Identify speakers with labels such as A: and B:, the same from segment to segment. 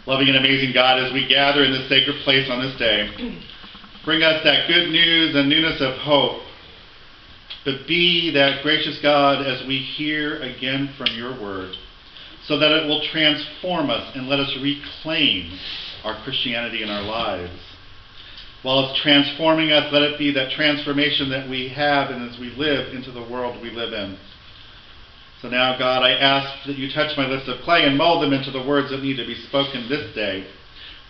A: Loving and amazing God, as we gather in this sacred place on this day, bring us that good news and newness of hope. But be that gracious God as we hear again from your word, so that it will transform us and let us reclaim our Christianity in our lives. While it's transforming us, let it be that transformation that we have and as we live into the world we live in. So now, God, I ask that you touch my lips of clay and mold them into the words that need to be spoken this day.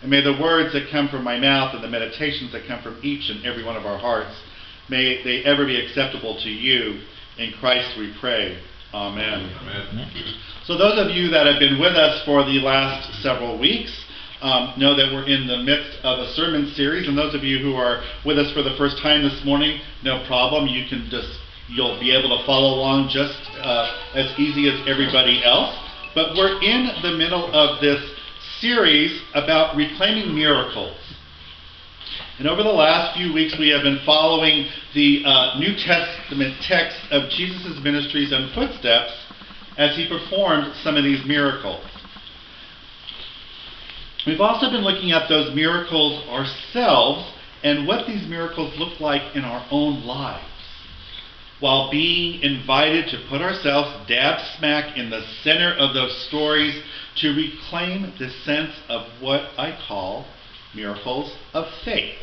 A: And may the words that come from my mouth and the meditations that come from each and every one of our hearts, may they ever be acceptable to you. In Christ we pray. Amen. Amen. So those of you that have been with us for the last several weeks know that we're in the midst of a sermon series. And those of you who are with us for the first time this morning, no problem. You'll be able to follow along just as easy as everybody else. But we're in the middle of this series about reclaiming miracles. And over the last few weeks, we have been following the New Testament text of Jesus' ministries and footsteps as he performed some of these miracles. We've also been looking at those miracles ourselves and what these miracles look like in our own lives, while being invited to put ourselves dab smack in the center of those stories to reclaim the sense of what I call miracles of faith.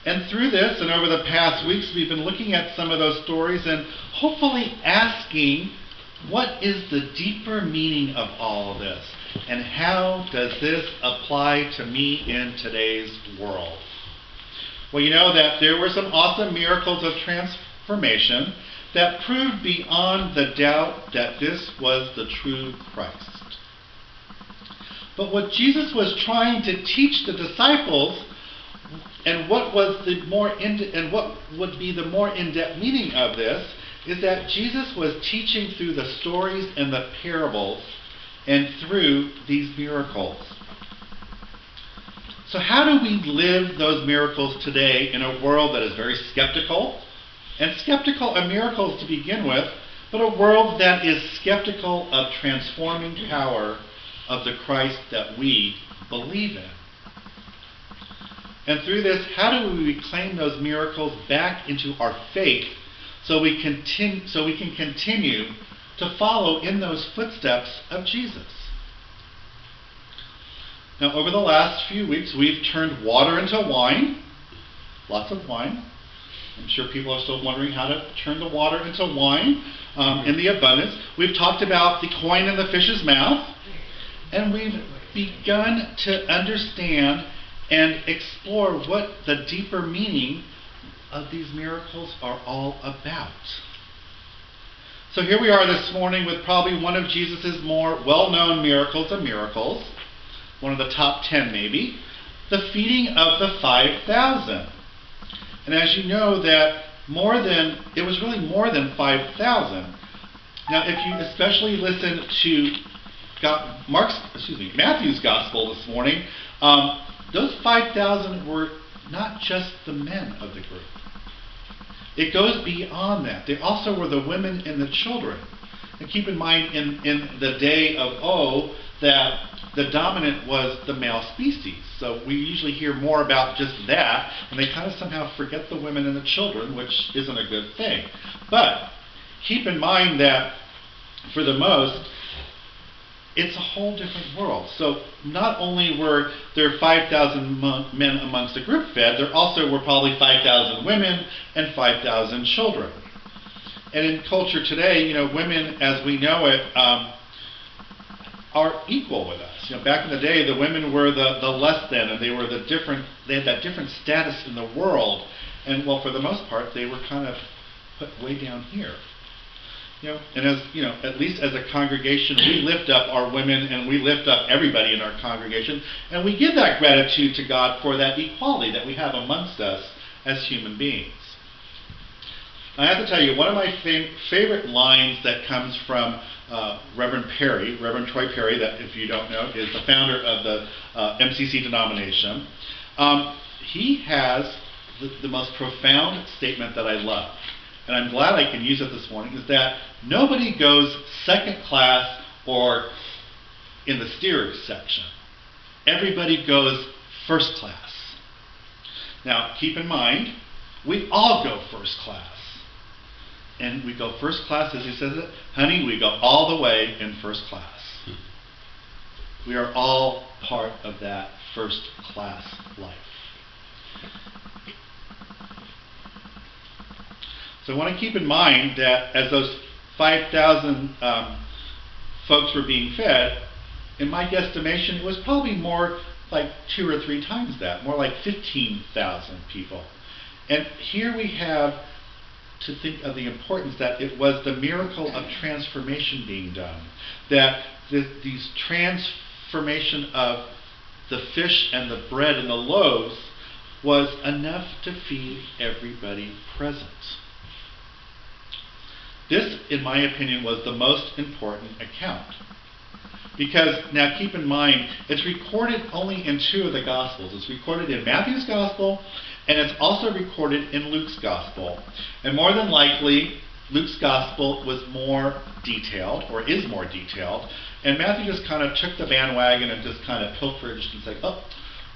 A: And through this, and over the past weeks, we've been looking at some of those stories and hopefully asking, what is the deeper meaning of all of this? And how does this apply to me in today's world? Well, you know that there were some awesome miracles of transformation that proved beyond the doubt that this was the true Christ. But what Jesus was trying to teach the disciples, and what would be the more in-depth meaning of this, is that Jesus was teaching through the stories and the parables and through these miracles. So how do we live those miracles today in a world that is very skeptical? And skeptical of miracles to begin with, but a world that is skeptical of transforming power of the Christ that we believe in. And through this, how do we reclaim those miracles back into our faith so we can continue to follow in those footsteps of Jesus? Now, over the last few weeks, we've turned water into wine. Lots of wine. I'm sure people are still wondering how to turn the water into wine in the abundance. We've talked about the coin in the fish's mouth. And we've begun to understand and explore what the deeper meaning of these miracles are all about. So here we are this morning with probably one of Jesus' more well-known miracles of miracles, one of the top 10 maybe, the feeding of the 5,000. And as you know that it was really more than 5,000. Now if you especially listen to Matthew's gospel this morning, those 5,000 were not just the men of the group. It goes beyond that. They also were the women and the children. And keep in mind, in the day of that the dominant was the male species. So we usually hear more about just that, and they kind of somehow forget the women and the children, which isn't a good thing. But keep in mind that, for the most, it's a whole different world. So not only were there 5,000 men amongst the group fed, there also were probably 5,000 women and 5,000 children. And in culture today, women as we know it are equal with us. Back in the day, the women were the less than, and they had that different status in the world. And well, for the most part, they were kind of put way down here. And as at least as a congregation, we lift up our women and we lift up everybody in our congregation, and we give that gratitude to God for that equality that we have amongst us as human beings. I have to tell you, one of my favorite lines that comes from Reverend Troy Perry, that if you don't know, is the founder of the MCC denomination. He has the most profound statement that I love. And I'm glad I can use it this morning, is that nobody goes second class or in the steerage section. Everybody goes first class. Now, keep in mind, we all go first class. And we go first class, as he says it, honey, we go all the way in first class. We are all part of that first class life. So I want to keep in mind that as those 5,000 folks were being fed, in my guesstimation, it was probably more like 2 or 3 times that, more like 15,000 people. And here we have to think of the importance that it was the miracle of transformation being done, that these transformation of the fish and the bread and the loaves was enough to feed everybody present. This, in my opinion, was the most important account. Because, now keep in mind, it's recorded only in 2 of the Gospels. It's recorded in Matthew's Gospel, and it's also recorded in Luke's Gospel. And more than likely, Luke's Gospel was more detailed, or is more detailed, and Matthew just kind of took the bandwagon and just kind of pilferaged and said, oh,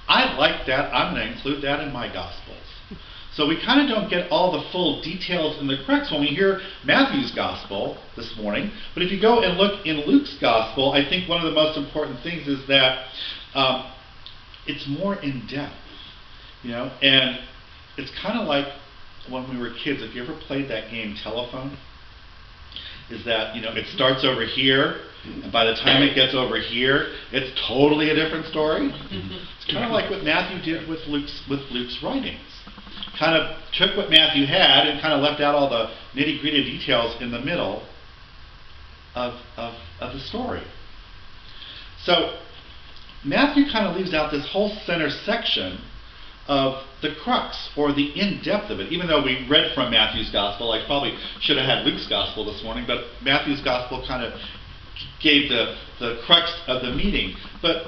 A: I like that, I'm going to include that in my Gospels. So we kind of don't get all the full details in the crux when we hear Matthew's Gospel this morning. But if you go and look in Luke's Gospel, I think one of the most important things is that it's more in depth. You know, and it's kind of like when we were kids. If you ever played that game Telephone, is that, you know, it starts over here, and by the time it gets over here, it's totally a different story. It's kind of like what Matthew did with Luke's writings. Kind of took what Matthew had and kind of left out all the nitty-gritty details in the middle of the story. So Matthew kind of leaves out this whole center section of the crux, or the in-depth of it. Even though we read from Matthew's Gospel, I probably should have had Luke's Gospel this morning, but Matthew's Gospel kind of gave the crux of the meeting. But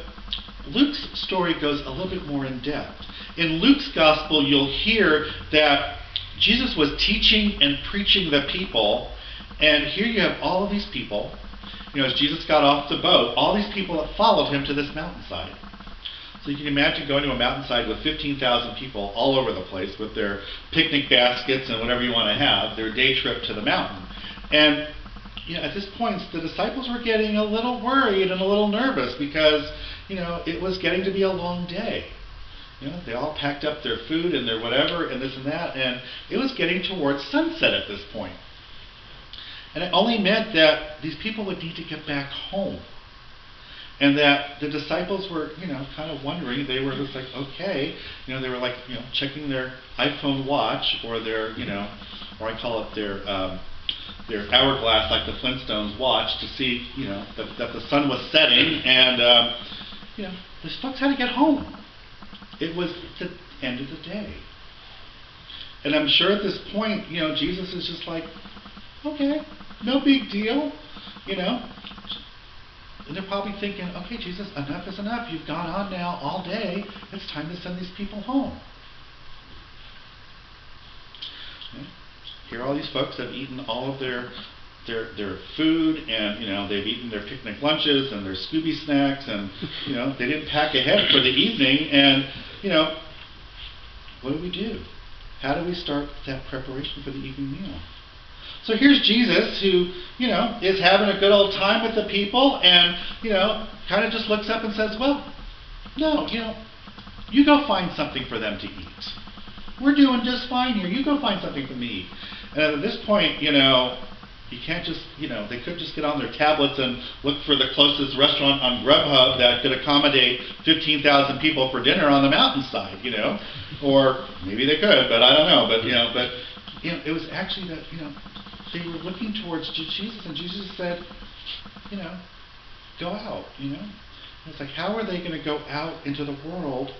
A: Luke's story goes a little bit more in depth. In Luke's Gospel, you'll hear that Jesus was teaching and preaching the people, and here you have all of these people. You know, as Jesus got off the boat, all these people that followed him to this mountainside. So you can imagine going to a mountainside with 15,000 people all over the place with their picnic baskets and whatever you want to have, their day trip to the mountain. And you know, at this point, the disciples were getting a little worried and a little nervous because, you know, it was getting to be a long day. You know, they all packed up their food and their whatever and this and that, and it was getting towards sunset at this point. And it only meant that these people would need to get back home. And that the disciples were, you know, kind of wondering. They were just like, okay, you know, they were like, you know, checking their iPhone watch or their, you know, or I call it their hourglass, like the Flintstones watch, to see, you know, that the sun was setting, and you know, these folks had to get home. It was the end of the day, and I'm sure at this point, you know, Jesus is just like, okay, no big deal, you know. And they're probably thinking, okay, Jesus, enough is enough. You've gone on now all day. It's time to send these people home. Okay. Here all these folks have eaten all of their food, and, you know, they've eaten their picnic lunches and their Scooby snacks, and, you know, they didn't pack ahead for the evening, and, you know, what do? How do we start that preparation for the evening meal? So here's Jesus who, you know, is having a good old time with the people, and, you know, kind of just looks up and says, well, no, you know, you go find something for them to eat. We're doing just fine here. You go find something for me to eat. And at this point, you know, you can't just, you know, they could just get on their tablets and look for the closest restaurant on Grubhub that could accommodate 15,000 people for dinner on the mountainside, you know. Or maybe they could, but I don't know. But, you know, it was actually that, you know, they were looking towards Jesus, and Jesus said, you know, go out, you know. And it's like, how are they going to go out into the world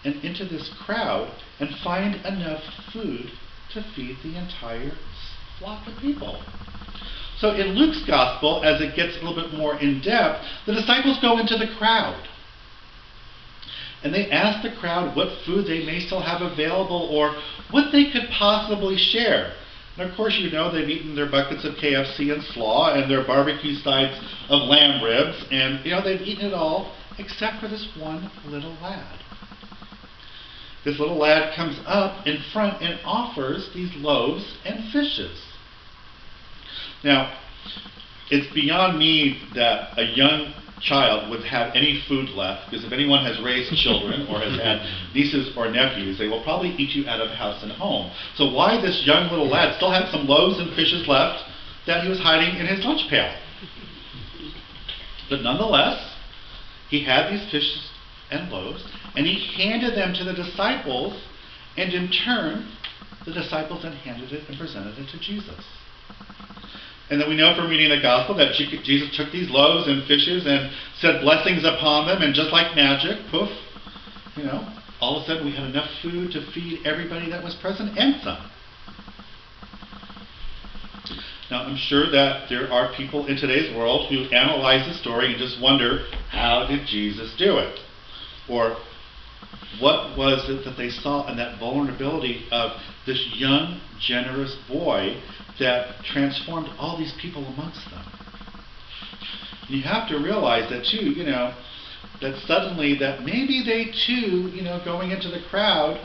A: and into this crowd and find enough food to feed the entire flock of people? So in Luke's Gospel, as it gets a little bit more in depth, the disciples go into the crowd. And they ask the crowd what food they may still have available or what they could possibly share. And of course, you know they've eaten their buckets of KFC and slaw and their barbecue sides of lamb ribs, and you know they've eaten it all except for this one little lad. This little lad comes up in front and offers these loaves and fishes. Now, it's beyond me that a young child would have any food left, because if anyone has raised children or has had nieces or nephews, they will probably eat you out of house and home. So why this young little lad still had some loaves and fishes left that he was hiding in his lunch pail? But nonetheless, he had these fishes and loaves, and he handed them to the disciples, and in turn, the disciples then handed it and presented it to Jesus. And then we know from reading the gospel that Jesus took these loaves and fishes and said blessings upon them, and just like magic, poof, you know, all of a sudden we had enough food to feed everybody that was present and some. Now, I'm sure that there are people in today's world who analyze the story and just wonder, how did Jesus do it? Or what was it that they saw in that vulnerability of this young, generous boy that transformed all these people amongst them? And you have to realize that too, you know, that suddenly that maybe they too, you know, going into the crowd,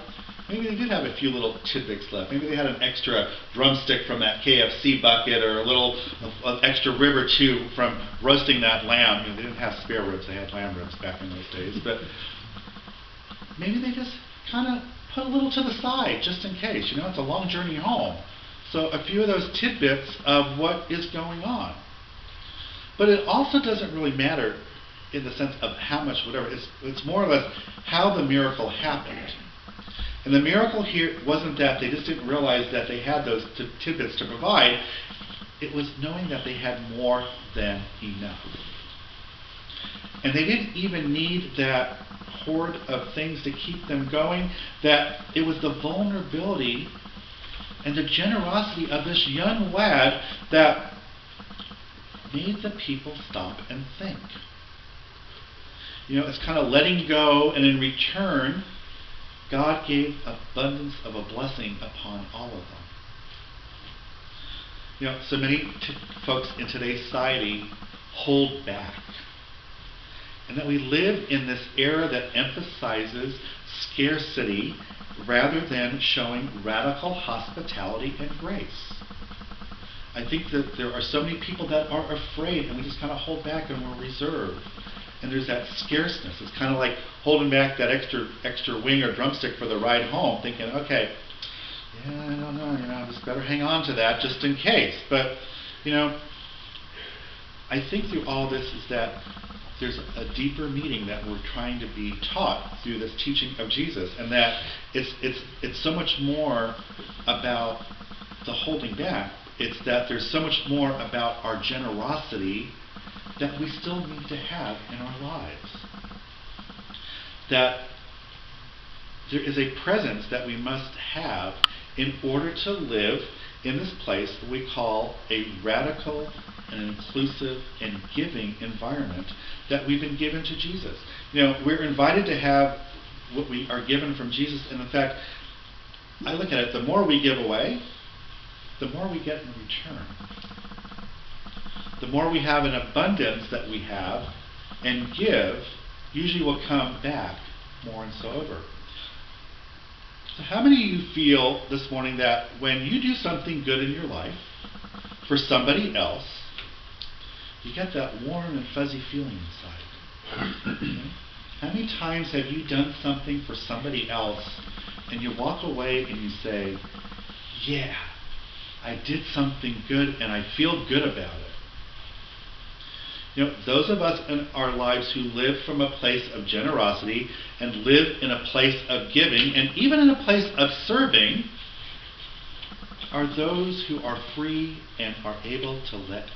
A: maybe they did have a few little tidbits left. Maybe they had an extra drumstick from that KFC bucket, or a little an extra rib or two from roasting that lamb. You know, they didn't have spare ribs, they had lamb ribs back in those days. But maybe they just kind of put a little to the side just in case. You know, it's a long journey home. So a few of those tidbits of what is going on. But it also doesn't really matter in the sense of how much, whatever. It's more or less how the miracle happened. And the miracle here wasn't that they just didn't realize that they had those tidbits to provide. It was knowing that they had more than enough. And they didn't even need that hoard of things to keep them going, that it was the vulnerability and the generosity of this young lad that made the people stop and think. You know, it's kind of letting go, and in return, God gave abundance of a blessing upon all of them. You know, so many folks in today's society hold back. And that we live in this era that emphasizes scarcity rather than showing radical hospitality and grace. I think that there are so many people that are afraid, and we just kind of hold back and we're reserved. And there's that scarceness. It's kind of like holding back that extra wing or drumstick for the ride home, thinking, okay, yeah, I don't know, you know, I just better hang on to that just in case. But, you know, I think through all this is that there's a deeper meaning that we're trying to be taught through this teaching of Jesus, and that it's so much more about the holding back. It's that there's so much more about our generosity that we still need to have in our lives. That there is a presence that we must have in order to live in this place that we call a radical and inclusive and giving environment that we've been given to Jesus. You know, we're invited to have what we are given from Jesus, and in fact, I look at it, the more we give away, the more we get in return. The more we have an abundance that we have and give, usually will come back more and so over. So how many of you feel this morning that when you do something good in your life for somebody else, you get that warm and fuzzy feeling inside? How many times have you done something for somebody else and you walk away and you say, yeah, I did something good and I feel good about it? You know, those of us in our lives who live from a place of generosity and live in a place of giving and even in a place of serving are those who are free and are able to let go.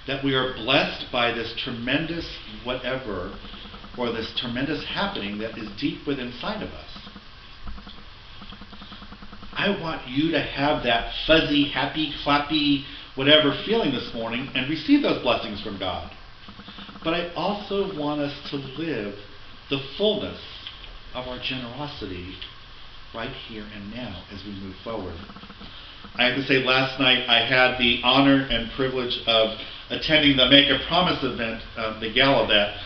A: That we are blessed by this tremendous whatever, or this tremendous happening that is deep within inside of us. I want you to have that fuzzy, happy, clappy, whatever feeling this morning and receive those blessings from God. But I also want us to live the fullness of our generosity right here and now as we move forward. I have to say, last night I had the honor and privilege of attending the Make a Promise event, the gala that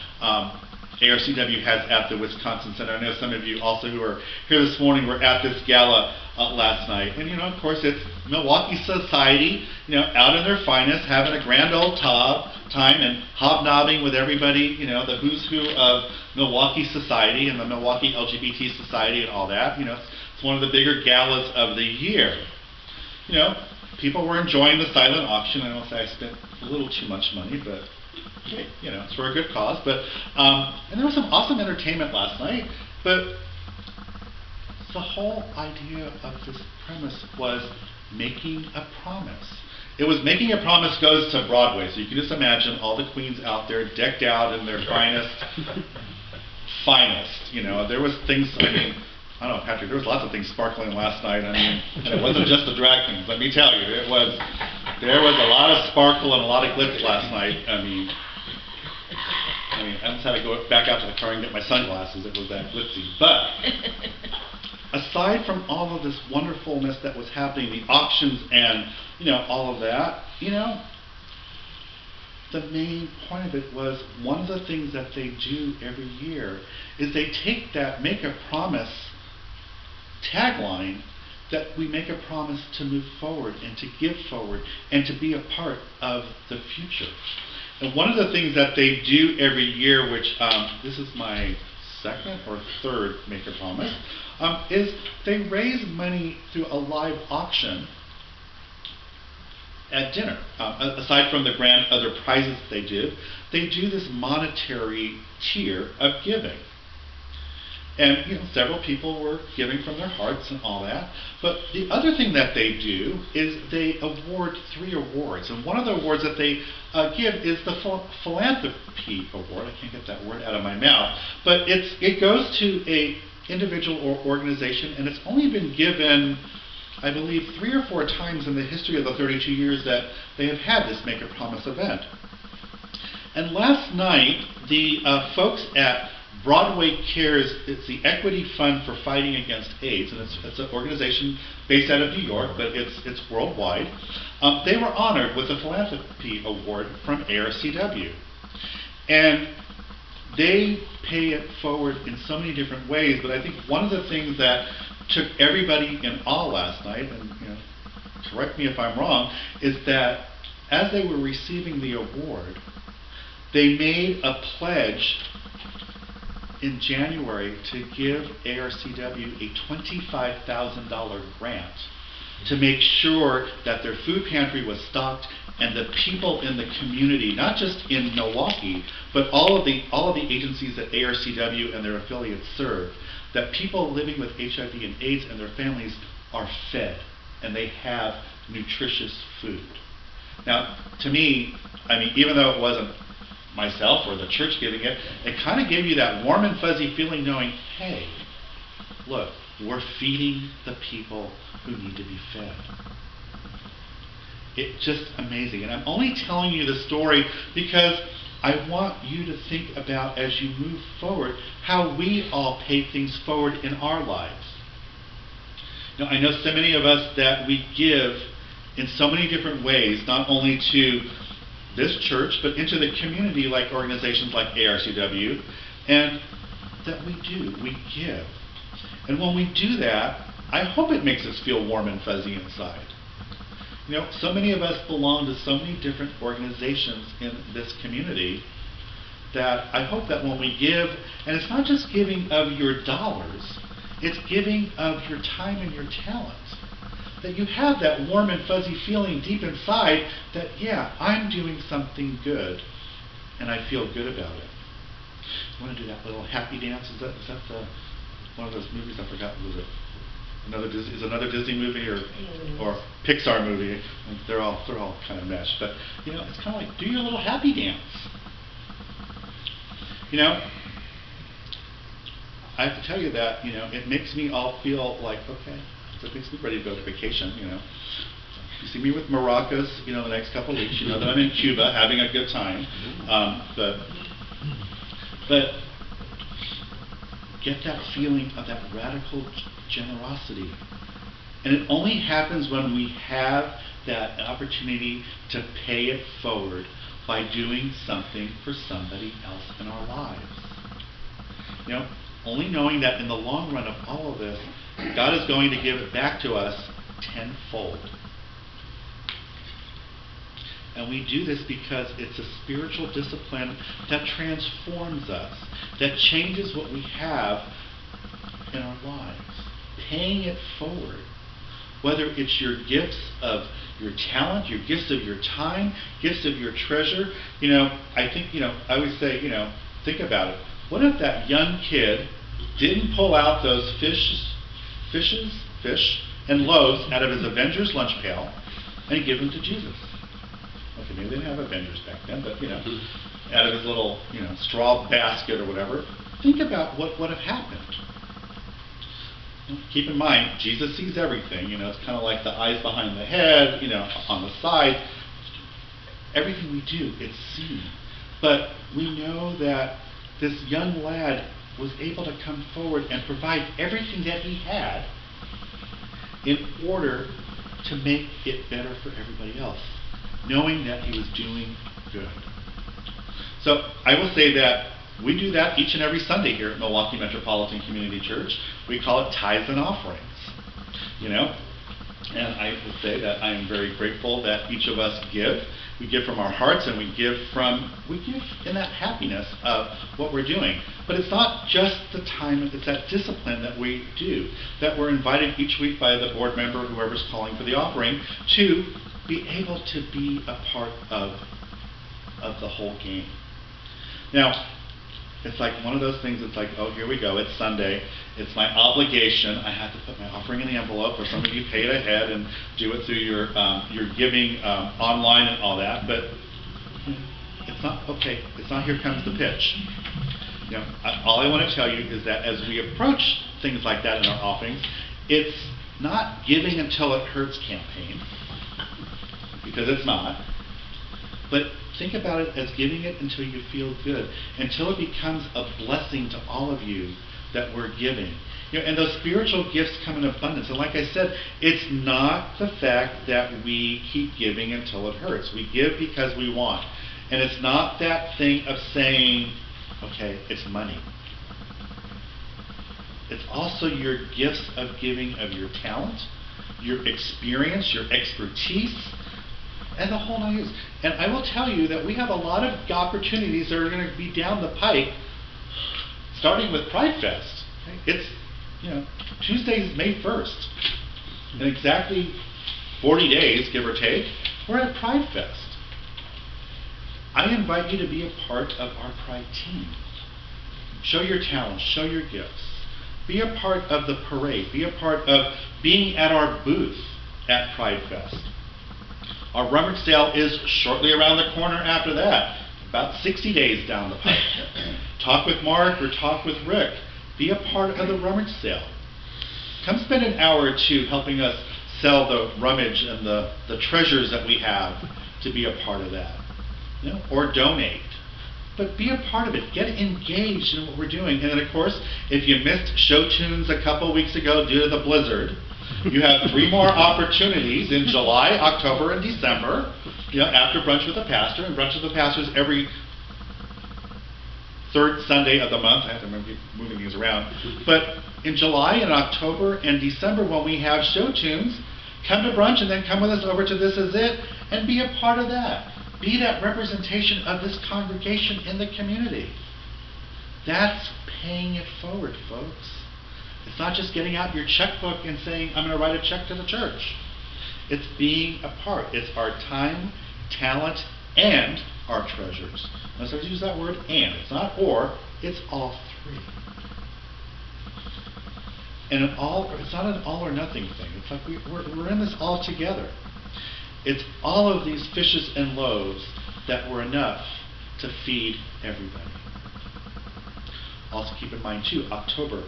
A: ARCW has at the Wisconsin Center. I know some of you also who are here this morning were at this gala last night. And, you know, of course, it's Milwaukee society, you know, out in their finest, having a grand old time and hobnobbing with everybody, you know, the who's who of Milwaukee society and the Milwaukee LGBT society and all that. You know, it's one of the bigger galas of the year. You know, people were enjoying the silent auction. I don't say I spent a little too much money, but hey, you know, it's for a good cause. But and there was some awesome entertainment last night. But the whole idea of this premise was making a promise. It was making a promise goes to Broadway, so you can just imagine all the queens out there decked out in their finest. You know, there was things. I mean, I don't know, Patrick, there was lots of things sparkling last night. I mean, and it wasn't just the drag queens, let me tell you. There was a lot of sparkle and a lot of glitz last night. I mean, I just had to go back out to the car and get my sunglasses. It was that glitzy. But aside from all of this wonderfulness that was happening, the auctions and, you know, all of that, you know, the main point of it was one of the things that they do every year is they take that Make a Promise tagline, that we make a promise to move forward and to give forward and to be a part of the future. And one of the things that they do every year, which this is my second or third Make a Promise, is they raise money through a live auction at dinner. Aside from the grand other prizes they do this monetary tier of giving. And, you know, several people were giving from their hearts and all that. But the other thing that they do is they award 3 awards. And one of the awards that they give is the Philanthropy Award. I can't get that word out of my mouth. But it goes to a individual or organization, and it's only been given, I believe, 3 or 4 times in the history of the 32 years that they have had this Make a Promise event. And last night, the folks at Broadway Cares, it's the Equity Fund for Fighting Against AIDS, and it's an organization based out of New York, but it's worldwide. They were honored with the Philanthropy Award from ARCW. And they pay it forward in so many different ways, but I think one of the things that took everybody in awe last night, and, you know, correct me if I'm wrong, is that as they were receiving the award, they made a pledge in January to give ARCW a $25,000 grant to make sure that their food pantry was stocked and the people in the community, not just in Milwaukee, but all of the agencies that ARCW and their affiliates serve, that people living with HIV and AIDS and their families are fed and they have nutritious food. Now, to me, I mean, even though it wasn't myself or the church giving it, it kind of gave you that warm and fuzzy feeling knowing, hey, look, we're feeding the people who need to be fed. It's just amazing. And I'm only telling you the story because I want you to think about, as you move forward, how we all pay things forward in our lives. You know, I know so many of us that we give in so many different ways, not only to this church, but into the community, like organizations like ARCW, and that we give. And when we do that, I hope it makes us feel warm and fuzzy inside. You know, so many of us belong to so many different organizations in this community that I hope that when we give, and it's not just giving of your dollars, it's giving of your time and your talents, that you have that warm and fuzzy feeling deep inside that, yeah, I'm doing something good, and I feel good about it. You want to do that little happy dance? Is that one of those movies? I forgot. Was it another Disney movie or Pixar movie? They're all kind of meshed. But you know, it's kind of like, do your little happy dance. You know, I have to tell you that, you know, it makes me all feel like, okay, so it makes me ready to go to vacation, you know. You see me with maracas, you know, the next couple of weeks, you know that I'm in Cuba having a good time. But get that feeling of that radical generosity And it only happens when we have that opportunity to pay it forward by doing something for somebody else in our lives. You know, only knowing that in the long run of all of this, God is going to give it back to us tenfold. And we do this because it's a spiritual discipline that transforms us, that changes what we have in our lives. Paying it forward. Whether it's your gifts of your talent, your gifts of your time, gifts of your treasure. You know, I think, I always say, think about it. What if that young kid didn't pull out those fish and loaves out of his Avengers lunch pail and give them to Jesus? Okay, maybe they didn't have Avengers back then, but, out of his little, straw basket or whatever. Think about what would have happened. Keep in mind, Jesus sees everything. It's kind of like the eyes behind the head, on the side. Everything we do, it's seen. But we know that this young lad was able to come forward and provide everything that he had in order to make it better for everybody else, knowing that he was doing good. So I will say that we do that each and every Sunday here at Milwaukee Metropolitan Community Church. We call it tithes and offerings. And I would say that I am very grateful that each of us give. We give from our hearts, and we give in that happiness of what we're doing. But it's not just the time, it's that discipline that we do, that we're invited each week by the board member, whoever's calling for the offering, to be able to be a part of the whole game. Now, it's like one of those things, it's like, oh, here we go, it's Sunday, it's my obligation, I have to put my offering in the envelope, or some of you pay it ahead and do it through your giving online and all that, but it's not, okay, it's not here comes the pitch. All I want to tell you is that as we approach things like that in our offerings, it's not giving until it hurts campaign, because it's not. But think about it as giving it until you feel good, until it becomes a blessing to all of you that we're giving. And those spiritual gifts come in abundance. And like I said, it's not the fact that we keep giving until it hurts. We give because we want. And it's not that thing of saying, okay, it's money. It's also your gifts of giving of your talent, your experience, your expertise, and the whole nine years. And I will tell you that we have a lot of opportunities that are going to be down the pike, starting with Pride Fest. It's, Tuesday is May 1st. In exactly 40 days, give or take, we're at Pride Fest. I invite you to be a part of our Pride team. Show your talents, show your gifts. Be a part of the parade. Be a part of being at our booth at Pride Fest. Our rummage sale is shortly around the corner after that, about 60 days down the pike. Talk with Mark or talk with Rick. Be a part of the rummage sale. Come spend an hour or two helping us sell the rummage and the treasures that we have to be a part of that. Or donate. But be a part of it. Get engaged in what we're doing. And then, of course, if you missed show tunes a couple weeks ago due to the blizzard, you have 3 more opportunities in July, October, and December, after Brunch with the Pastor. And Brunch with the Pastor is every 3rd Sunday of the month. I have to remember moving these around. But in July and October and December, when we have show tunes, come to brunch and then come with us over to This Is It and be a part of that. Be that representation of this congregation in the community. That's paying it forward, folks. It's not just getting out your checkbook and saying, I'm going to write a check to the church. It's being a part. It's our time, talent, and our treasures. Let's use that word and. It's not or, it's all 3. And it's not an all or nothing thing. It's like we're in this all together. It's all of these fishes and loaves that were enough to feed everybody. Also keep in mind too, October,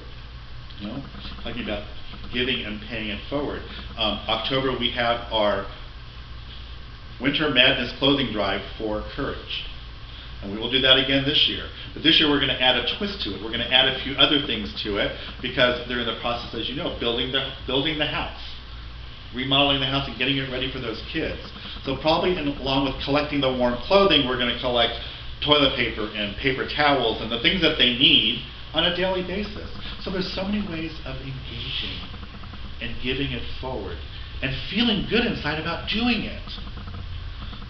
A: talking about giving and paying it forward. October we have our Winter Madness clothing drive for Courage. And we will do that again this year. But this year we're going to add a twist to it. We're going to add a few other things to it because they're in the process, as you know, building the house. remodeling the house and getting it ready for those kids. So probably along with collecting the warm clothing, we're going to collect toilet paper and paper towels and the things that they need on a daily basis. So there's so many ways of engaging and giving it forward and feeling good inside about doing it.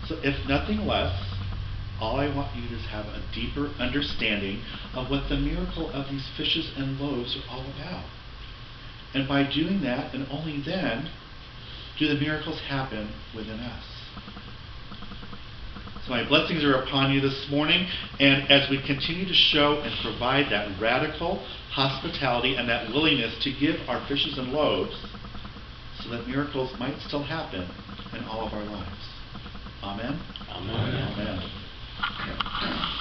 A: So if nothing less, all I want you to is have a deeper understanding of what the miracle of these fishes and loaves are all about. And by doing that, and only then, do the miracles happen within us. So my blessings are upon you this morning, and as we continue to show and provide that radical hospitality and that willingness to give our fishes and loaves, so that miracles might still happen in all of our lives. Amen?
B: Amen.
A: Amen.